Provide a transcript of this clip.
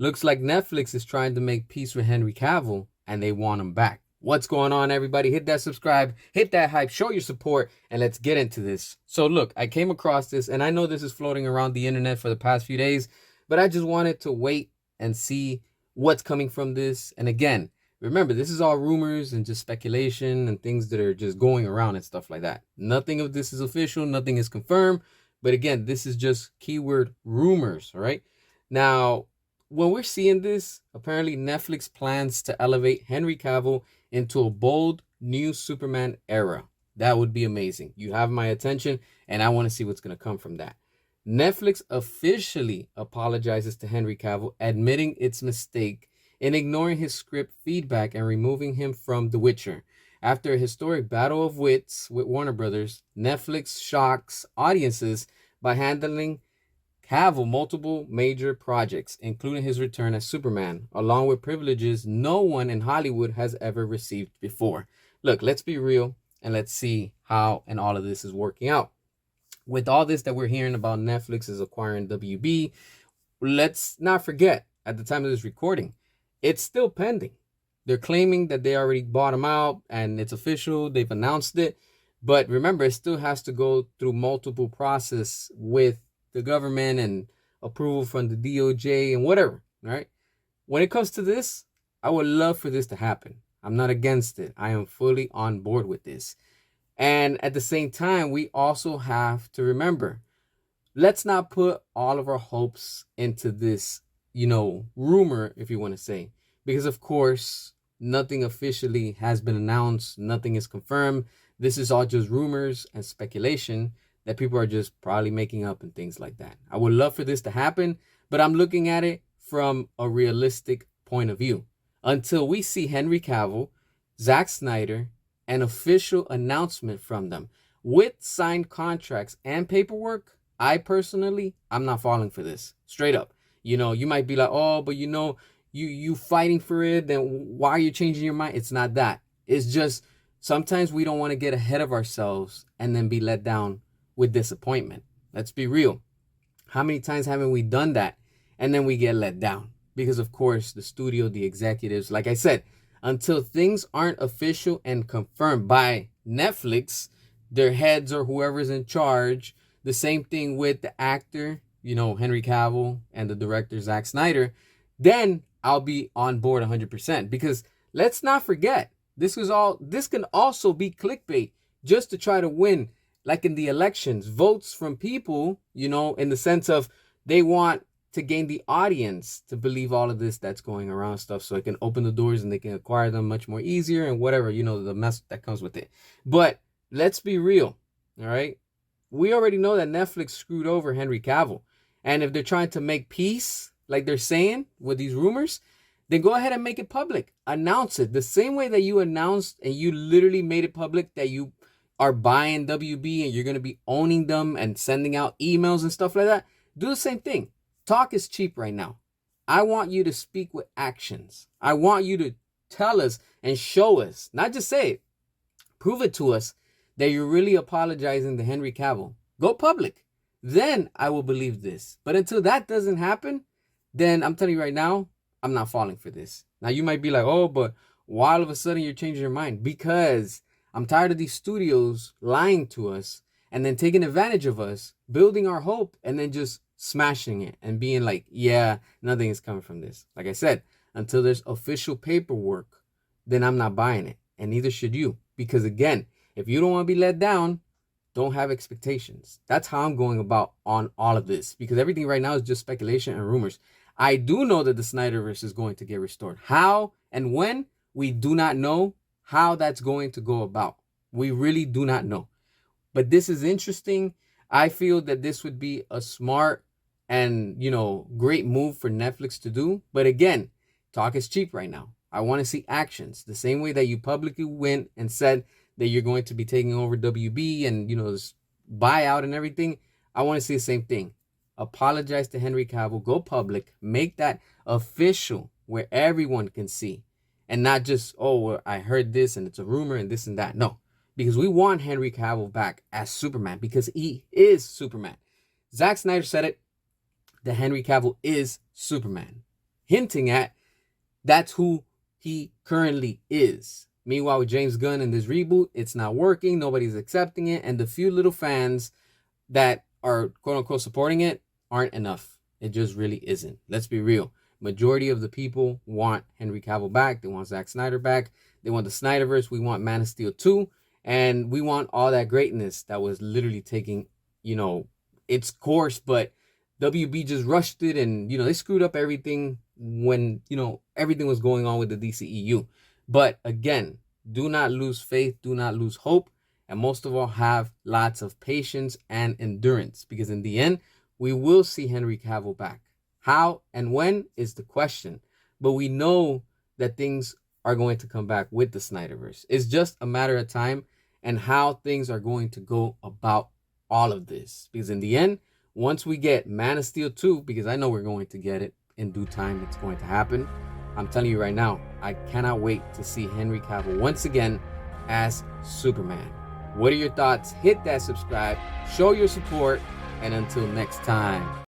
Looks like Netflix is trying to make peace with Henry Cavill and they want him back. What's going on, everybody? Hit that subscribe, hit that hype, show your support, and let's get into this. So, look, I came across this, and I know this is floating around the internet for the past few days, but I just wanted to wait and see what's coming from this. And again, remember, this is all rumors and just speculation and things that are just going around and stuff like that. Nothing of this is official, nothing is confirmed. But again, this is just keyword rumors, all right? Now, when we're seeing this, apparently Netflix plans to elevate Henry Cavill into a bold new Superman era. That would be amazing. You have my attention, and I want to see what's going to come from that. Netflix officially apologizes to Henry Cavill, admitting its mistake in ignoring his script feedback and removing him from The Witcher. After a historic battle of wits with Warner Brothers, Netflix shocks audiences by handling Cavill multiple major projects, including his return as Superman, along with privileges no one in Hollywood has ever received before. Look, let's be real and let's see how and all of this is working out. With all this that we're hearing about Netflix is acquiring WB, let's not forget, at the time of this recording, it's still pending. They're claiming that they already bought them out and it's official, they've announced it. But remember, it still has to go through multiple process with the government and approval from the DOJ and whatever, right? When it comes to this, I would love for this to happen. I'm not against it. I am fully on board with this. And at the same time, we also have to remember, let's not put all of our hopes into this, rumor, if you want to say, because of course, nothing officially has been announced. Nothing is confirmed. This is all just rumors and speculation that people are just probably making up and things like that. I would love for this to happen, but I'm looking at it from a realistic point of view. Until we see Henry Cavill, Zack Snyder, an official announcement from them with signed contracts and paperwork, I'm not falling for this. Straight up. You might be like, oh, but you fighting for it, then why are you changing your mind? It's not that. It's just sometimes we don't want to get ahead of ourselves and then be let down with disappointment. Let's be real. How many times haven't we done that and then we get let down? Because of course, the studio, the executives, like I said, until things aren't official and confirmed by Netflix, their heads or whoever's in charge, the same thing with the actor, Henry Cavill, and the director, Zack Snyder, then I'll be on board 100%. Because let's not forget, this can also be clickbait just to try to win, like in the elections, votes from people, in the sense of they want to gain the audience to believe all of this that's going around stuff so it can open the doors and they can acquire them much more easier and whatever, the mess that comes with it. But let's be real, all right? We already know that Netflix screwed over Henry Cavill. And if they're trying to make peace, like they're saying with these rumors, then go ahead and make it public. Announce it. The same way that you announced and you literally made it public that you are buying WB and you're going to be owning them and sending out emails and stuff like that. Do the same thing. Talk is cheap right now. I want you to speak with actions. I want you to tell us and show us, not just say it, prove it to us that you're really apologizing to Henry Cavill. Go public. Then I will believe this. But until that doesn't happen, then I'm telling you right now, I'm not falling for this. Now you might be like, oh, but why all of a sudden you're changing your mind? Because I'm tired of these studios lying to us and then taking advantage of us, building our hope, and then just smashing it and being like, yeah, nothing is coming from this. Like I said, until there's official paperwork, then I'm not buying it. And neither should you. Because again, if you don't want to be let down, don't have expectations. That's how I'm going about on all of this. Because everything right now is just speculation and rumors. I do know that the Snyderverse is going to get restored. How and when, we do not know how that's going to go about. We really do not know. But this is interesting. I feel that this would be a smart and, great move for Netflix to do. But again, talk is cheap right now. I want to see actions. The same way that you publicly went and said that you're going to be taking over WB and, this buyout and everything. I want to see the same thing. Apologize to Henry Cavill. Go public. Make that official where everyone can see. And not just, oh, well, I heard this and it's a rumor and this and that. No. Because we want Henry Cavill back as Superman because he is Superman. Zack Snyder said it, that Henry Cavill is Superman. hinting at that's who he currently is. Meanwhile, with James Gunn in this reboot, it's not working. Nobody's accepting it. And the few little fans that are quote unquote supporting it aren't enough. It just really isn't. Let's be real. Majority of the people want Henry Cavill back. They want Zack Snyder back. They want the Snyderverse. We want Man of Steel 2. And we want all that greatness that was literally taking, its course. But WB just rushed it and, they screwed up everything when, everything was going on with the DCEU. But again, do not lose faith. Do not lose hope. And most of all, have lots of patience and endurance. Because in the end, we will see Henry Cavill back. How and when is the question. But we know that things are going to come back with the Snyderverse. It's just a matter of time and how things are going to go about all of this. Because in the end, once we get Man of Steel 2, because I know we're going to get it in due time, it's going to happen. I'm telling you right now, I cannot wait to see Henry Cavill once again as Superman. What are your thoughts? Hit that subscribe, show your support, and until next time.